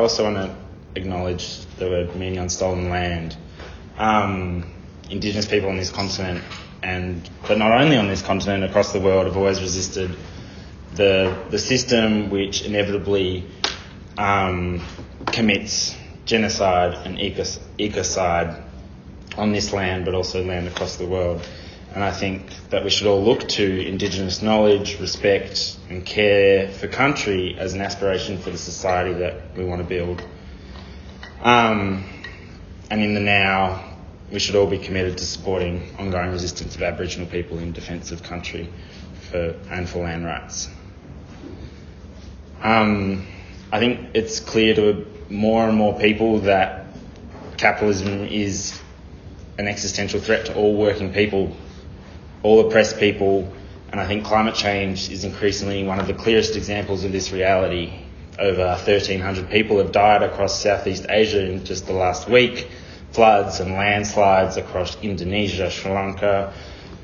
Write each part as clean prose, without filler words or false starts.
also want to acknowledge the word meaning on stolen land. Indigenous people on this continent, but not only on this continent, across the world, have always resisted the system which inevitably commits genocide and ecocide on this land, but also land across the world. And I think that we should all look to Indigenous knowledge, respect and care for country as an aspiration for the society that we want to build. And in the now, we should all be committed to supporting ongoing resistance of Aboriginal people in defence of country and for land rights. I think it's clear to more and more people that capitalism is an existential threat to all working people, all oppressed people, and I think climate change is increasingly one of the clearest examples of this reality. Over 1,300 people have died across Southeast Asia in just the last week. Floods and landslides across Indonesia, Sri Lanka,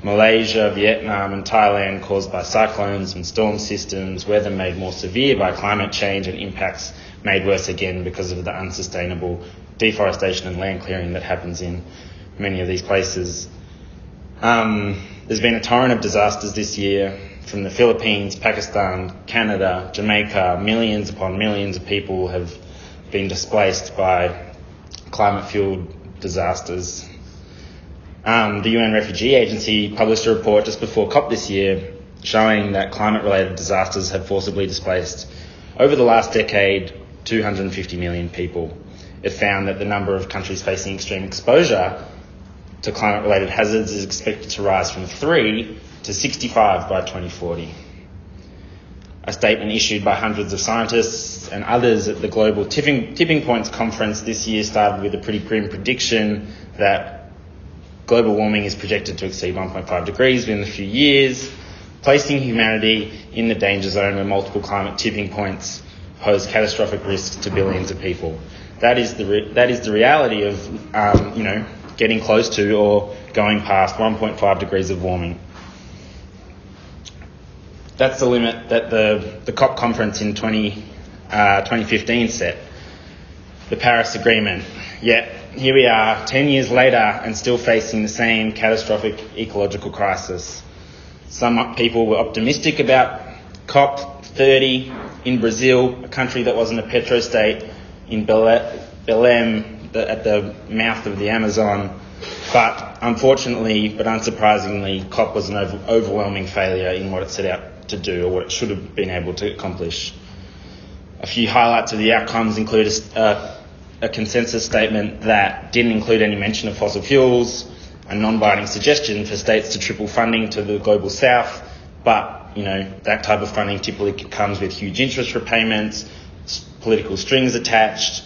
Malaysia, Vietnam and Thailand caused by cyclones and storm systems, weather made more severe by climate change and impacts made worse again because of the unsustainable deforestation and land clearing that happens in many of these places. There's been a torrent of disasters this year from the Philippines, Pakistan, Canada, Jamaica. Millions upon millions of people have been displaced by climate-fueled disasters. The UN Refugee Agency published a report just before COP this year showing that climate-related disasters have forcibly displaced, over the last decade, 250 million people. It found that the number of countries facing extreme exposure to climate-related hazards is expected to rise from 3 to 65 by 2040. A statement issued by hundreds of scientists and others at the Global Tipping Points conference this year started with a pretty grim prediction that global warming is projected to exceed 1.5 degrees within a few years, placing humanity in the danger zone where multiple climate tipping points pose catastrophic risks to billions of people. That is the reality of getting close to or going past 1.5 degrees of warming. That's the limit that the COP conference in 2015 set, the Paris Agreement. Yet here we are 10 years later and still facing the same catastrophic ecological crisis. Some people were optimistic about COP 30 in Brazil, a country that wasn't a petrostate, in Belém at the mouth of the Amazon. But unfortunately, but unsurprisingly, COP was an overwhelming failure in what it set out to do, or what it should have been able to accomplish. A few highlights of the outcomes include a consensus statement that didn't include any mention of fossil fuels, a non-binding suggestion for states to triple funding to the global south, but that type of funding typically comes with huge interest repayments, political strings attached,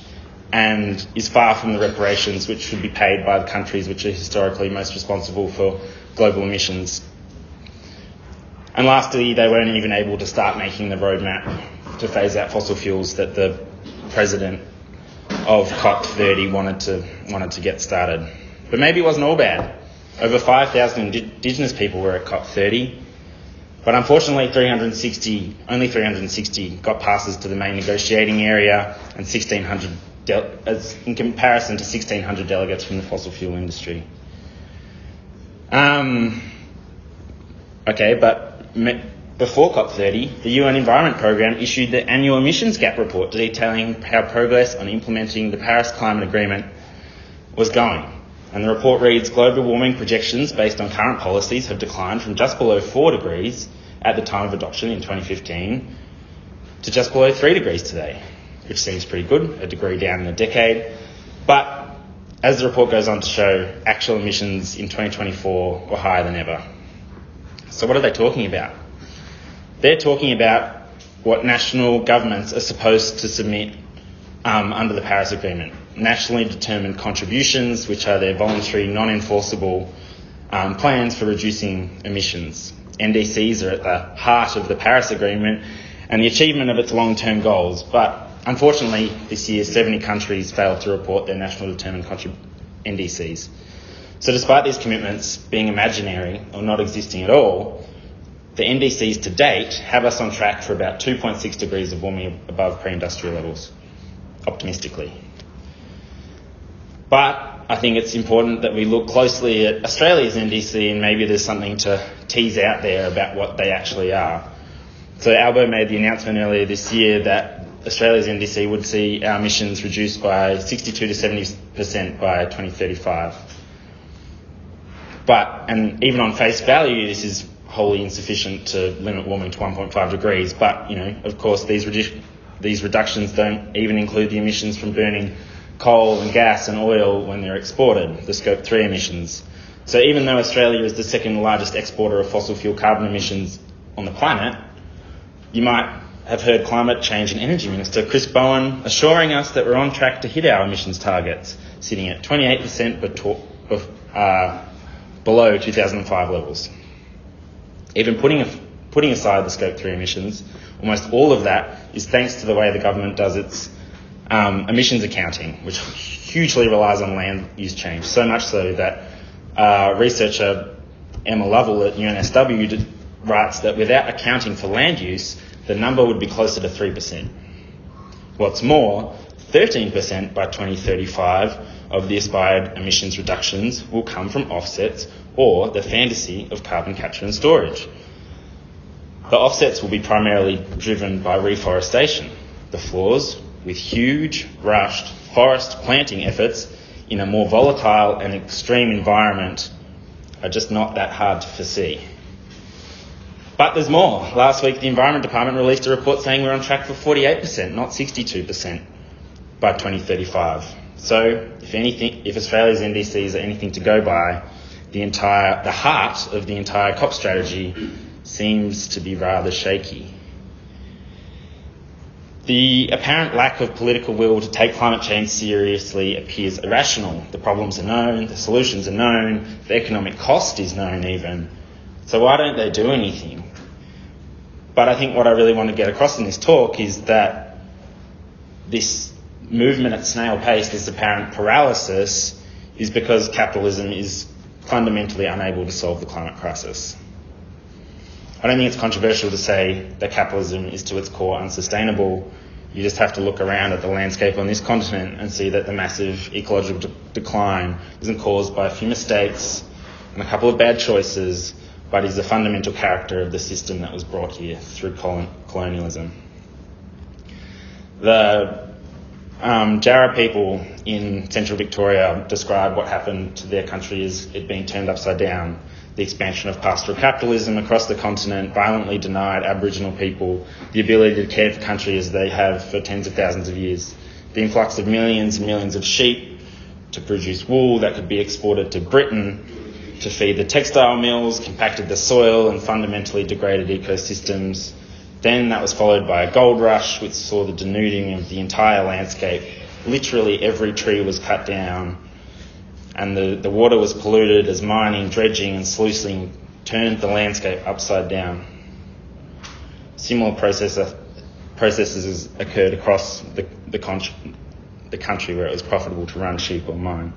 and is far from the reparations which should be paid by the countries which are historically most responsible for global emissions. And lastly, they weren't even able to start making the roadmap to phase out fossil fuels that the president of COP 30 wanted to get started. But maybe it wasn't all bad. Over 5,000 Indigenous people were at COP 30, but unfortunately only 360 got passes to the main negotiating area, and 1,600 in comparison to 1,600 delegates from the fossil fuel industry. But before COP30, the UN Environment Programme issued the annual emissions gap report detailing how progress on implementing the Paris Climate Agreement was going. And the report reads, global warming projections based on current policies have declined from just below 4 degrees at the time of adoption in 2015 to just below 3 degrees today, which seems pretty good, a degree down in a decade. But as the report goes on to show, actual emissions in 2024 were higher than ever. So what are they talking about? They're talking about what national governments are supposed to submit under the Paris Agreement. Nationally determined contributions, which are their voluntary, non-enforceable plans for reducing emissions. NDCs are at the heart of the Paris Agreement and the achievement of its long-term goals. But unfortunately, this year, 70 countries failed to report their national determined NDCs. So despite these commitments being imaginary or not existing at all, the NDCs to date have us on track for about 2.6 degrees of warming above pre-industrial levels. optimistically. But I think it's important that we look closely at Australia's NDC, and maybe there's something to tease out there about what they actually are. So Albo made the announcement earlier this year that Australia's NDC would see our emissions reduced by 62 to 70% by 2035. And even on face value, this is wholly insufficient to limit warming to 1.5 degrees. But, of course, these reductions don't even include the emissions from burning coal and gas and oil when they're exported, the Scope 3 emissions. So even though Australia is the second largest exporter of fossil fuel carbon emissions on the planet, you might have heard Climate Change and Energy Minister Chris Bowen assuring us that we're on track to hit our emissions targets, sitting at 28% below 2005 levels. Even putting aside the Scope 3 emissions, almost all of that is thanks to the way the government does its emissions accounting, which hugely relies on land use change, so much so that researcher Emma Lovell at UNSW writes that without accounting for land use, the number would be closer to 3%. What's more, 13% by 2035 of the aspired emissions reductions will come from offsets or the fantasy of carbon capture and storage. The offsets will be primarily driven by reforestation. The flaws with huge, rushed forest planting efforts in a more volatile and extreme environment are just not that hard to foresee. But there's more. Last week, the Environment Department released a report saying we're on track for 48%, not 62% by 2035. So, if Australia's NDCs are anything to go by, the heart of the entire COP strategy seems to be rather shaky. The apparent lack of political will to take climate change seriously appears irrational. The problems are known, the solutions are known, the economic cost is known even. So why don't they do anything? But I think what I really want to get across in this talk is that this movement at snail pace, this apparent paralysis, is because capitalism is fundamentally unable to solve the climate crisis. I don't think it's controversial to say that capitalism is to its core unsustainable. You just have to look around at the landscape on this continent and see that the massive ecological decline isn't caused by a few mistakes and a couple of bad choices, but is the fundamental character of the system that was brought here through colonialism. The Jarrah people in central Victoria describe what happened to their country as it being turned upside down. The expansion of pastoral capitalism across the continent violently denied Aboriginal people the ability to care for country as they have for tens of thousands of years. The influx of millions and millions of sheep to produce wool that could be exported to Britain to feed the textile mills compacted the soil and fundamentally degraded ecosystems. Then that was followed by a gold rush, which saw the denuding of the entire landscape. Literally every tree was cut down, and the water was polluted as mining, dredging and sluicing turned the landscape upside down. Similar processes occurred across the country where it was profitable to run sheep or mine.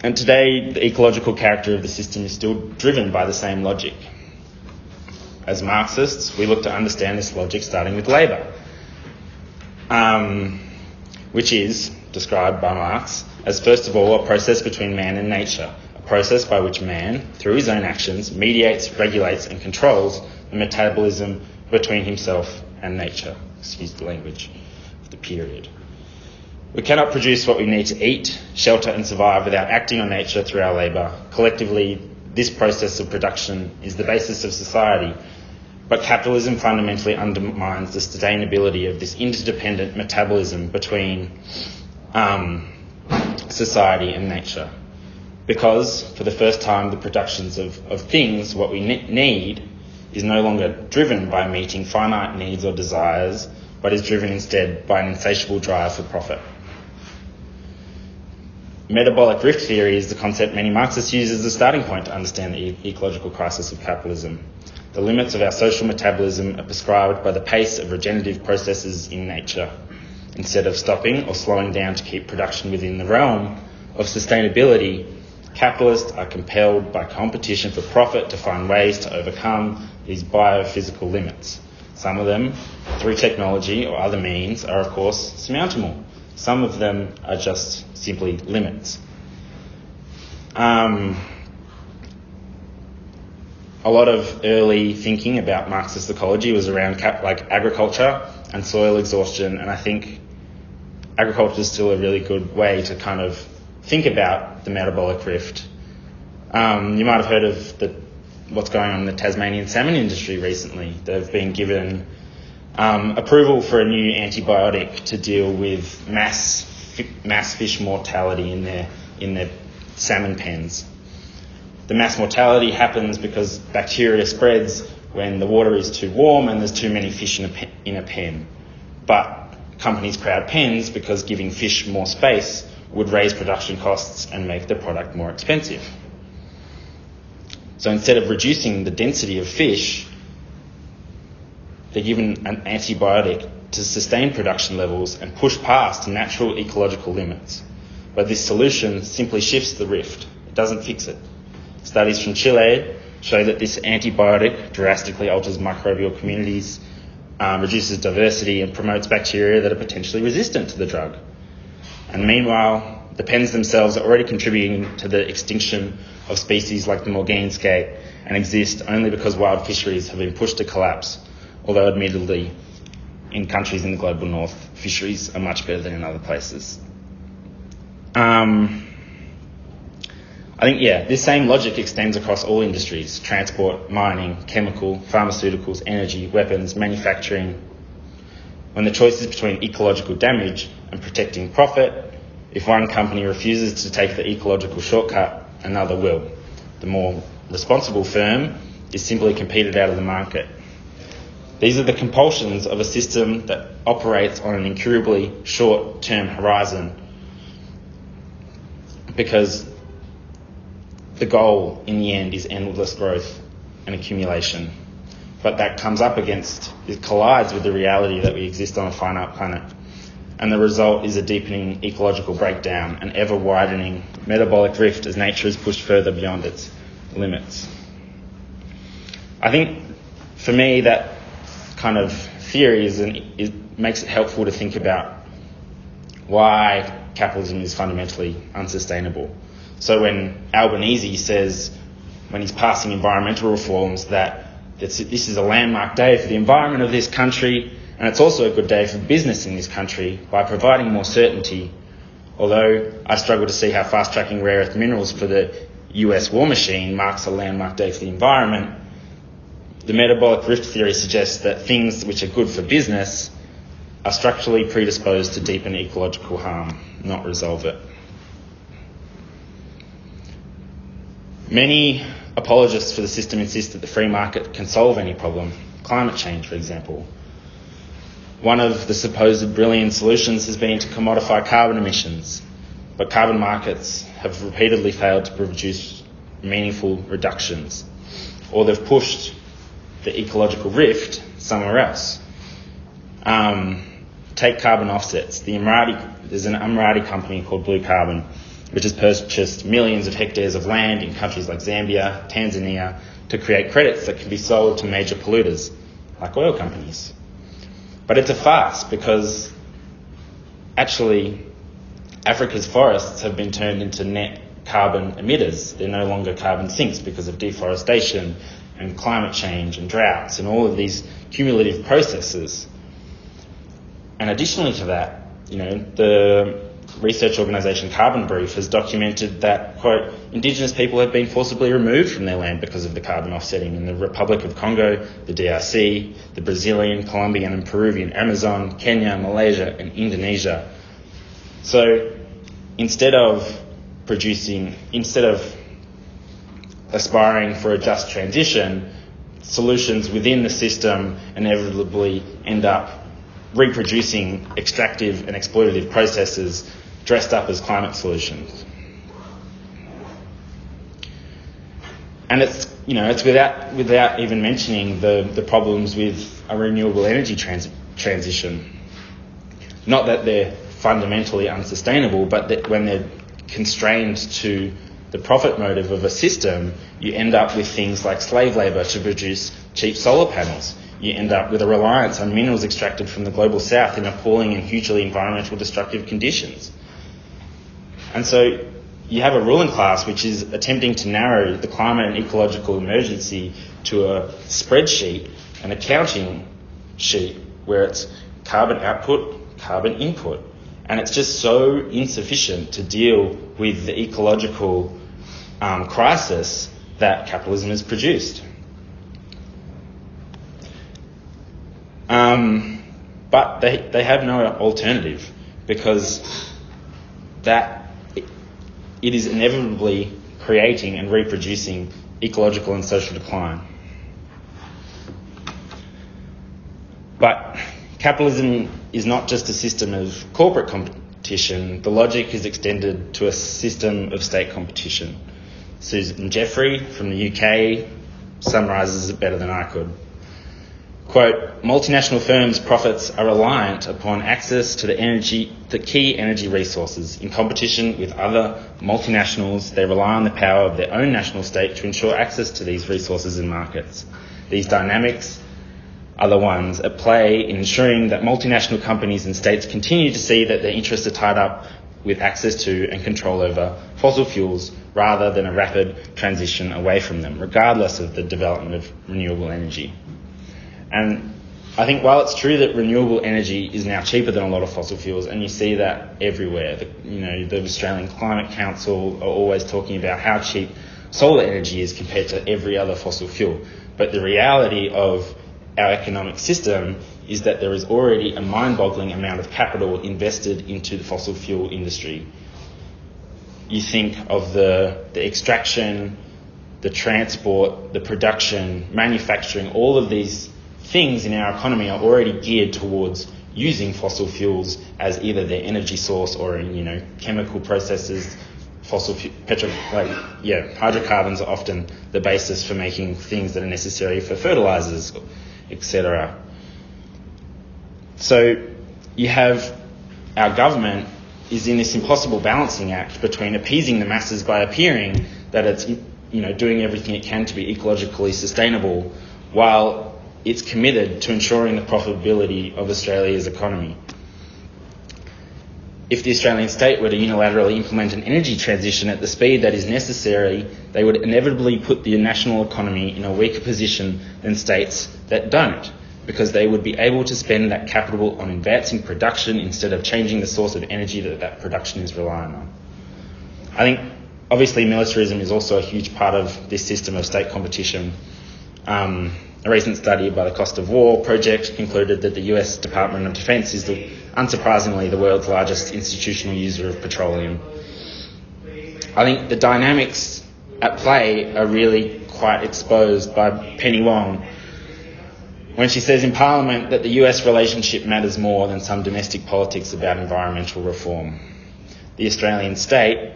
And today, the ecological character of the system is still driven by the same logic. As Marxists, we look to understand this logic starting with labour, which is described by Marx as, first of all, a process between man and nature, a process by which man, through his own actions, mediates, regulates and controls the metabolism between himself and nature. Excuse the language of the period. We cannot produce what we need to eat, shelter and survive without acting on nature through our labour. Collectively, this process of production is the basis of society, but capitalism fundamentally undermines the sustainability of this interdependent metabolism between society and nature. Because, for the first time, the productions of things, what we need, is no longer driven by meeting finite needs or desires, but is driven instead by an insatiable drive for profit. Metabolic rift theory is the concept many Marxists use as a starting point to understand the ecological crisis of capitalism. The limits of our social metabolism are prescribed by the pace of regenerative processes in nature. Instead of stopping or slowing down to keep production within the realm of sustainability, capitalists are compelled by competition for profit to find ways to overcome these biophysical limits. Some of them, through technology or other means, are of course surmountable. Some of them are just simply limits. A lot of early thinking about Marxist ecology was around agriculture and soil exhaustion, and I think agriculture is still a really good way to kind of think about the metabolic rift. You might have heard of what's going on in the Tasmanian salmon industry recently. They've been given approval for a new antibiotic to deal with mass fish mortality in their salmon pens. The mass mortality happens because bacteria spreads when the water is too warm and there's too many fish in a pen. But companies crowd pens because giving fish more space would raise production costs and make the product more expensive. So instead of reducing the density of fish, they're given an antibiotic to sustain production levels and push past natural ecological limits. But this solution simply shifts the rift. It doesn't fix it. Studies from Chile show that this antibiotic drastically alters microbial communities, reduces diversity and promotes bacteria that are potentially resistant to the drug. And meanwhile, the pens themselves are already contributing to the extinction of species like the Morgane skate and exist only because wild fisheries have been pushed to collapse, although admittedly in countries in the global north, fisheries are much better than in other places. I think, this same logic extends across all industries: transport, mining, chemical, pharmaceuticals, energy, weapons, manufacturing. When the choice is between ecological damage and protecting profit, if one company refuses to take the ecological shortcut, another will. The more responsible firm is simply competed out of the market. These are the compulsions of a system that operates on an incurably short-term horizon, because the goal in the end is endless growth and accumulation. But that it collides with the reality that we exist on a finite planet. And the result is a deepening ecological breakdown, an ever-widening metabolic rift as nature is pushed further beyond its limits. I think, for me, that kind of theory makes it helpful to think about why capitalism is fundamentally unsustainable. So when Albanese says, when he's passing environmental reforms, that this is a landmark day for the environment of this country, and it's also a good day for business in this country by providing more certainty, although I struggle to see how fast-tracking rare earth minerals for the US war machine marks a landmark day for the environment. The metabolic rift theory suggests that things which are good for business are structurally predisposed to deepen ecological harm, not resolve it. Many apologists for the system insist that the free market can solve any problem, climate change, for example. One of the supposed brilliant solutions has been to commodify carbon emissions, but carbon markets have repeatedly failed to produce meaningful reductions, or they've pushed the ecological rift somewhere else. Take carbon offsets. There's an Emirati company called Blue Carbon, which has purchased millions of hectares of land in countries like Zambia, Tanzania, to create credits that can be sold to major polluters, like oil companies. But it's a farce, because actually Africa's forests have been turned into net carbon emitters. They're no longer carbon sinks because of deforestation and climate change and droughts and all of these cumulative processes. And additionally to that, the research organisation Carbon Brief has documented that, quote, Indigenous people have been forcibly removed from their land because of the carbon offsetting in the Republic of Congo, the DRC, the Brazilian, Colombian and Peruvian Amazon, Kenya, Malaysia and Indonesia. So instead of aspiring for a just transition, solutions within the system inevitably end up reproducing extractive and exploitative processes dressed up as climate solutions. And it's without even mentioning the problems with a renewable energy transition. Not that they're fundamentally unsustainable, but that when they're constrained to the profit motive of a system, you end up with things like slave labour to produce cheap solar panels. you end up with a reliance on minerals extracted from the global south in appalling and hugely environmental destructive conditions. And so you have a ruling class which is attempting to narrow the climate and ecological emergency to a spreadsheet, an accounting sheet, where it's carbon output, carbon input. And it's just so insufficient to deal with the ecological crisis that capitalism has produced. But they have no alternative, because it is inevitably creating and reproducing ecological and social decline. But capitalism is not just a system of corporate competition. The logic is extended to a system of state competition. Susan Jeffrey from the UK summarises it better than I could. Quote, multinational firms' profits are reliant upon access to the key energy resources. In competition with other multinationals, they rely on the power of their own national state to ensure access to these resources and markets. These dynamics are the ones at play in ensuring that multinational companies and states continue to see that their interests are tied up with access to and control over fossil fuels rather than a rapid transition away from them, regardless of the development of renewable energy. And I think while it's true that renewable energy is now cheaper than a lot of fossil fuels, and you see that everywhere, the Australian Climate Council are always talking about how cheap solar energy is compared to every other fossil fuel. But the reality of our economic system is that there is already a mind-boggling amount of capital invested into the fossil fuel industry. You think of the extraction, the transport, the production, manufacturing, all of these things in our economy are already geared towards using fossil fuels as either their energy source or in, chemical processes. Hydrocarbons are often the basis for making things that are necessary for fertilizers, etc. So you have our government is in this impossible balancing act between appeasing the masses by appearing that it's doing everything it can to be ecologically sustainable, while it's committed to ensuring the profitability of Australia's economy. If the Australian state were to unilaterally implement an energy transition at the speed that is necessary, they would inevitably put the national economy in a weaker position than states that don't, because they would be able to spend that capital on advancing production instead of changing the source of energy that production is relying on. I think, obviously, militarism is also a huge part of this system of state competition. A recent study by the Cost of War project concluded that the US Department of Defense is, unsurprisingly, the world's largest institutional user of petroleum. I think the dynamics at play are really quite exposed by Penny Wong when she says in Parliament that the US relationship matters more than some domestic politics about environmental reform. The Australian state,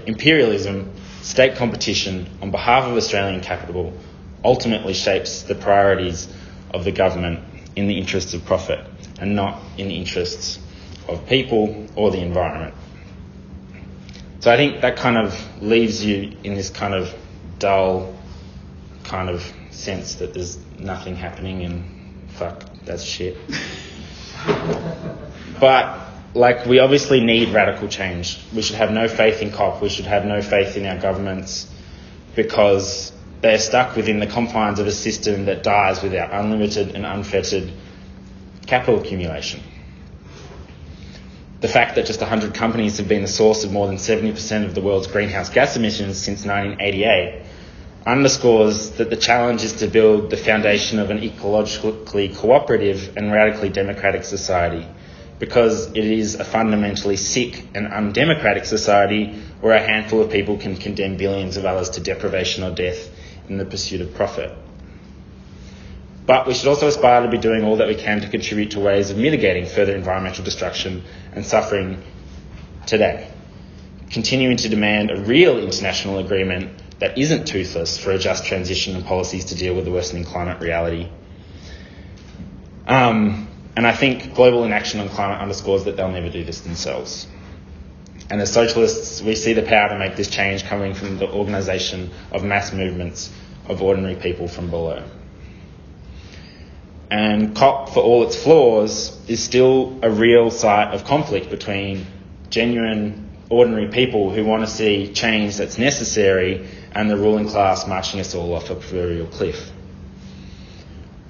imperialism, state competition on behalf of Australian capital ultimately shapes the priorities of the government in the interests of profit and not in the interests of people or the environment. So I think that kind of leaves you in this kind of dull kind of sense that there's nothing happening and fuck, that's shit. But we obviously need radical change. We should have no faith in COP. We should have no faith in our governments, because they're stuck within the confines of a system that dies without unlimited and unfettered capital accumulation. The fact that just 100 companies have been the source of more than 70% of the world's greenhouse gas emissions since 1988 underscores that the challenge is to build the foundation of an ecologically cooperative and radically democratic society, because it is a fundamentally sick and undemocratic society where a handful of people can condemn billions of others to deprivation or death in the pursuit of profit. But we should also aspire to be doing all that we can to contribute to ways of mitigating further environmental destruction and suffering today, continuing to demand a real international agreement that isn't toothless for a just transition and policies to deal with the worsening climate reality. And I think global inaction on climate underscores that they'll never do this themselves. And as socialists, we see the power to make this change coming from the organisation of mass movements of ordinary people from below. And COP, for all its flaws, is still a real site of conflict between genuine ordinary people who want to see change that's necessary and the ruling class marching us all off a proverbial cliff.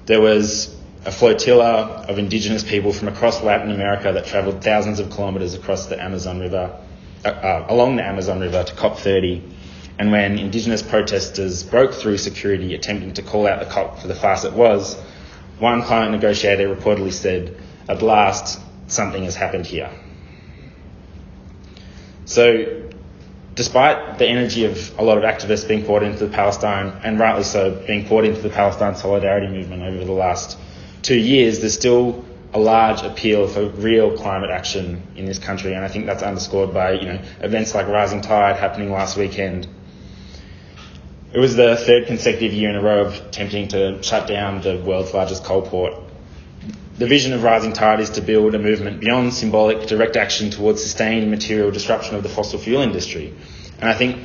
There was a flotilla of indigenous people from across Latin America that travelled thousands of kilometres across the Amazon River, along the Amazon River to COP30. And when indigenous protesters broke through security attempting to call out the COP for the farce it was, one climate negotiator reportedly said, "At last, something has happened here." So, despite the energy of a lot of activists being poured into the Palestine, and rightly so, being poured into the Palestine solidarity movement over the last 2 years, there's still a large appeal for real climate action in this country, and I think that's underscored by events like Rising Tide happening last weekend. It was the third consecutive year in a row of attempting to shut down the world's largest coal port. The vision of Rising Tide is to build a movement beyond symbolic direct action towards sustained material disruption of the fossil fuel industry. And I think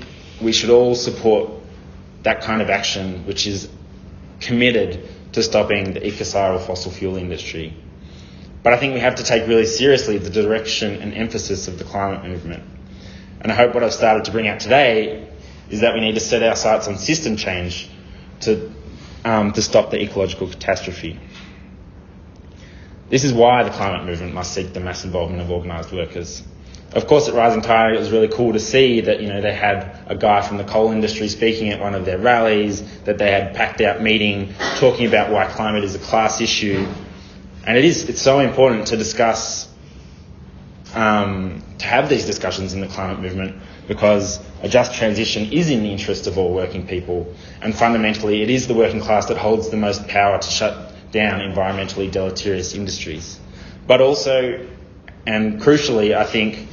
we should all support that kind of action, which is committed to stopping the ecocidal fossil fuel industry. But I think we have to take really seriously the direction and emphasis of the climate movement. And I hope what I've started to bring out today is that we need to set our sights on system change to stop the ecological catastrophe. This is why the climate movement must seek the mass involvement of organised workers. Of course, at Rising Tide, it was really cool to see that they had a guy from the coal industry speaking at one of their rallies, that they had packed out meeting talking about why climate is a class issue. And it's so important to discuss, to have these discussions in the climate movement, because a just transition is in the interest of all working people, and fundamentally it is the working class that holds the most power to shut down environmentally deleterious industries. But also, and crucially, I think,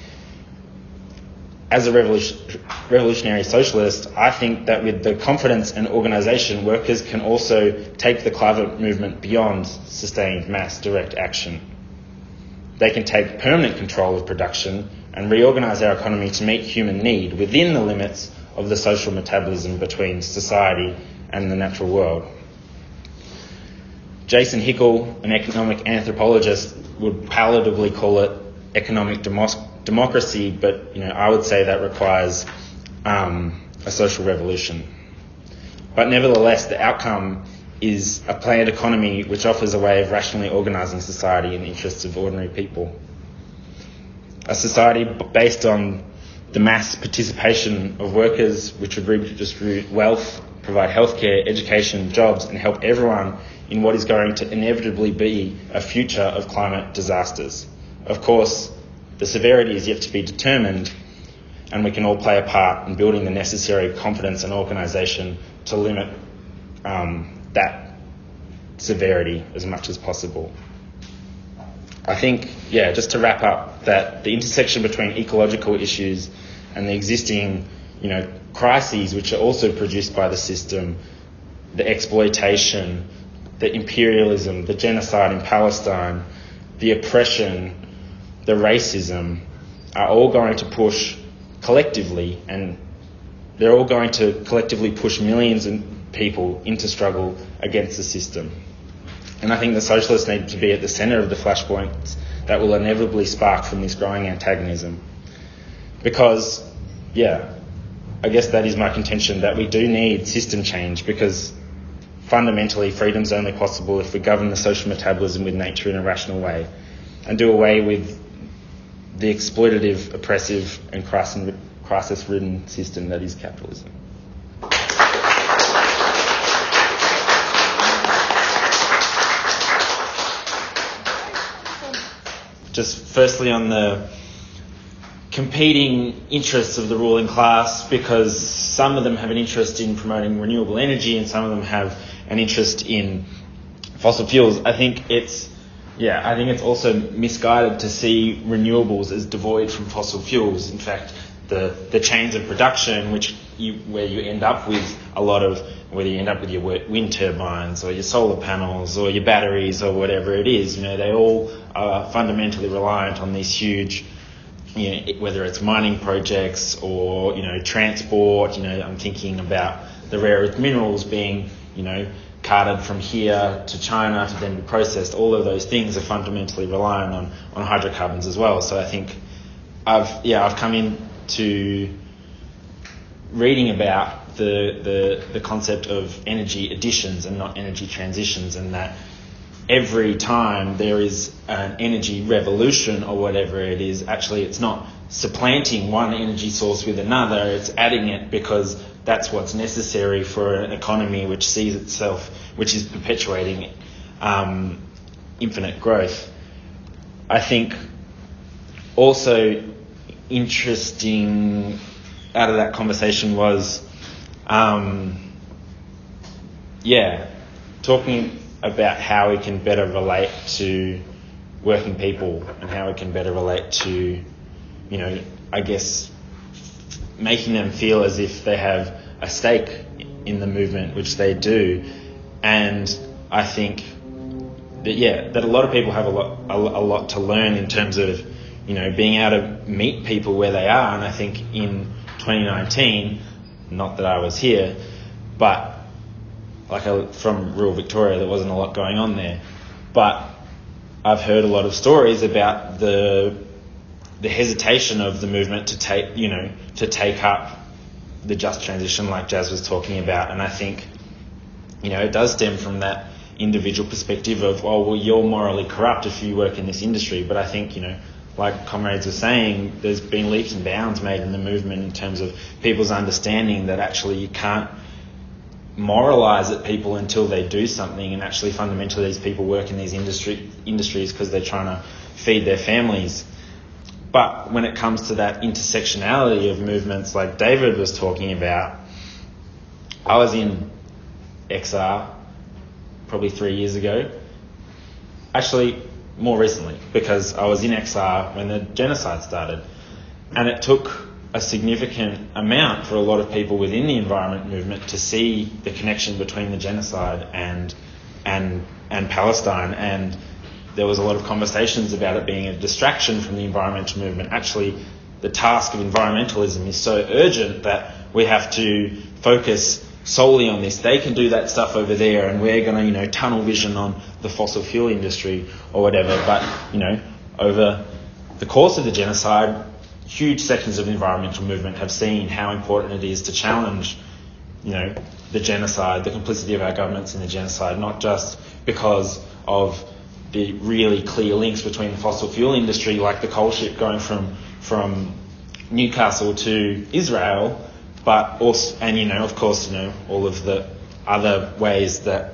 as a revolutionary socialist, I think that with the confidence and organisation, workers can also take the climate movement beyond sustained mass direct action. They can take permanent control of production and reorganise our economy to meet human need within the limits of the social metabolism between society and the natural world. Jason Hickel, an economic anthropologist, would palatably call it economic democracy, but I would say that requires a social revolution. But nevertheless, the outcome is a planned economy which offers a way of rationally organising society in the interests of ordinary people. A society based on the mass participation of workers, which would redistribute wealth, provide healthcare, education, jobs, and help everyone in what is going to inevitably be a future of climate disasters. Of course, the severity is yet to be determined, and we can all play a part in building the necessary confidence and organisation to limit that severity as much as possible. I think, just to wrap up, that the intersection between ecological issues and the existing, crises which are also produced by the system, the exploitation, the imperialism, the genocide in Palestine, the oppression, the racism, are all going to push collectively, and they're all going to collectively push millions of people into struggle against the system. And I think the socialists need to be at the centre of the flashpoints that will inevitably spark from this growing antagonism. Because, I guess that is my contention, that we do need system change, because fundamentally freedom's only possible if we govern the social metabolism with nature in a rational way and do away with the exploitative, oppressive and crisis-ridden system that is capitalism. Just firstly on the competing interests of the ruling class, because some of them have an interest in promoting renewable energy and some of them have an interest in fossil fuels. I think it's also misguided to see renewables as devoid from fossil fuels. In fact, the chains of production where you end up with whether you end up with your wind turbines or your solar panels or your batteries or whatever it is, they all are fundamentally reliant on these huge whether it's mining projects or, transport. I'm thinking about the rare earth minerals being, carted from here to China to then be processed. All of those things are fundamentally relying on hydrocarbons as well. So I think I've come into reading about the concept of energy additions and not energy transitions, and that every time there is an energy revolution or whatever it is, actually it's not supplanting one energy source with another, it's adding it because that's what's necessary for an economy which sees itself, which is perpetuating infinite growth. I think also interesting out of that conversation was, talking about how we can better relate to working people and how we can better relate to, I guess, making them feel as if they have a stake in the movement, which they do. And I think that a lot of people have a lot to learn in terms of, being able to meet people where they are. And I think in 2019, not that I was here, but from rural Victoria, there wasn't a lot going on there. But I've heard a lot of stories about the hesitation of the movement to take up the just transition, like Jazz was talking about. And I think, it does stem from that individual perspective of, you're morally corrupt if you work in this industry. But I think, like comrades were saying, there's been leaps and bounds made in the movement in terms of people's understanding that actually you can't moralise at people until they do something, and actually fundamentally these people work in these industries because they're trying to feed their families. But when it comes to that intersectionality of movements like David was talking about, I was in XR probably 3 years ago. Actually, more recently, because I was in XR when the genocide started. And it took a significant amount for a lot of people within the environment movement to see the connection between the genocide and Palestine. And there was a lot of conversations about it being a distraction from the environmental movement. Actually, the task of environmentalism is so urgent that we have to focus solely on this. They can do that stuff over there, and we're going to, tunnel vision on the fossil fuel industry or whatever. But, over the course of the genocide, huge sections of the environmental movement have seen how important it is to challenge, the genocide, the complicity of our governments in the genocide, not just because of the really clear links between the fossil fuel industry, like the coal ship going from Newcastle to Israel, but also, and of course, all of the other ways that,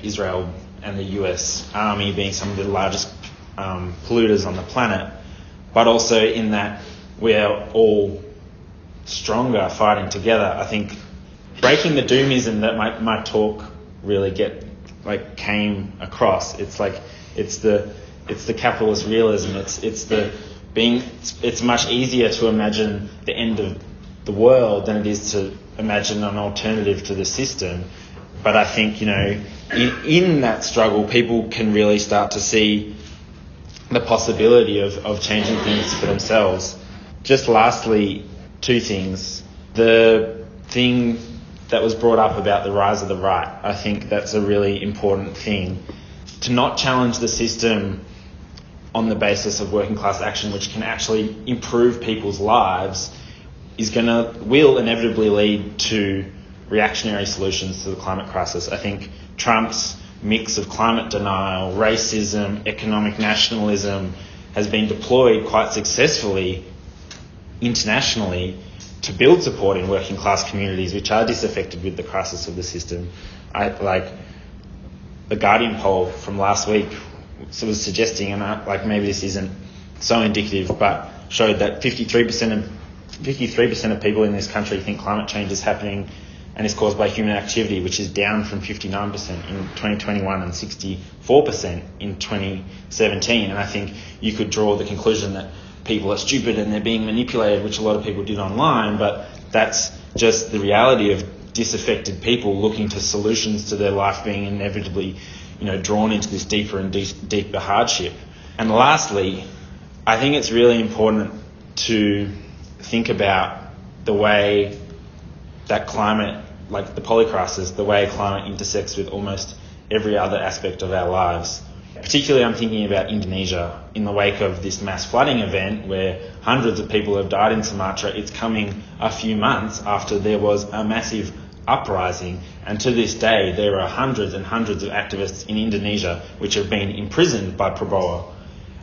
Israel and the US Army being some of the largest polluters on the planet, but also in that we're all stronger fighting together. I think breaking the doomism that my talk really came across. It's the capitalist realism. It's much easier to imagine the end of the world than it is to imagine an alternative to the system. But I think, in that struggle, people can really start to see the possibility of changing things for themselves. Just lastly, two things. The thing that was brought up about the rise of the right, I think that's a really important thing. To not challenge the system on the basis of working class action, which can actually improve people's lives, will inevitably lead to reactionary solutions to the climate crisis. I think Trump's mix of climate denial, racism, economic nationalism has been deployed quite successfully internationally to build support in working class communities which are disaffected with the crisis of the system. The Guardian poll from last week was suggesting, and maybe this isn't so indicative, but showed that 53% of people in this country think climate change is happening and is caused by human activity, which is down from 59% in 2021 and 64% in 2017. And I think you could draw the conclusion that people are stupid and they're being manipulated, which a lot of people did online, but that's just the reality of disaffected people looking to solutions to their life being inevitably, drawn into this deeper and deeper hardship. And lastly, I think it's really important to think about the way that climate, like the polycrisis, the way climate intersects with almost every other aspect of our lives. Particularly I'm thinking about Indonesia in the wake of this mass flooding event where hundreds of people have died in Sumatra. It's coming a few months after there was a massive uprising, and to this day there are hundreds and hundreds of activists in Indonesia which have been imprisoned by Prabowo.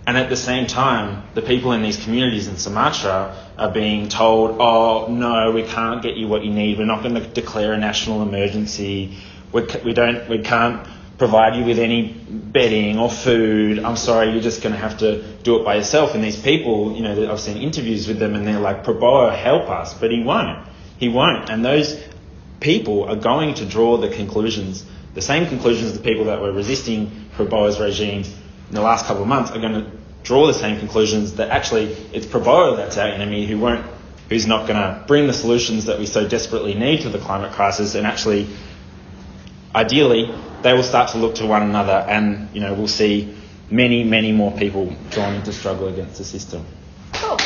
And at the same time, the people in these communities in Sumatra are being told, oh no, we can't get you what you need, we're not going to declare a national emergency, we can't provide you with any bedding or food, I'm sorry, you're just going to have to do it by yourself. And these people, I've seen interviews with them and they're like, Prabowo, help us, but he won't. And those people are going to draw the same conclusions the people that were resisting Prabowo's regime in the last couple of months are going to draw the same conclusions, that actually it's Prabowo that's our enemy, who's not going to bring the solutions that we so desperately need to the climate crisis, and actually, ideally, they will start to look to one another, and we'll see many, many more people drawn into struggle against the system. Cool.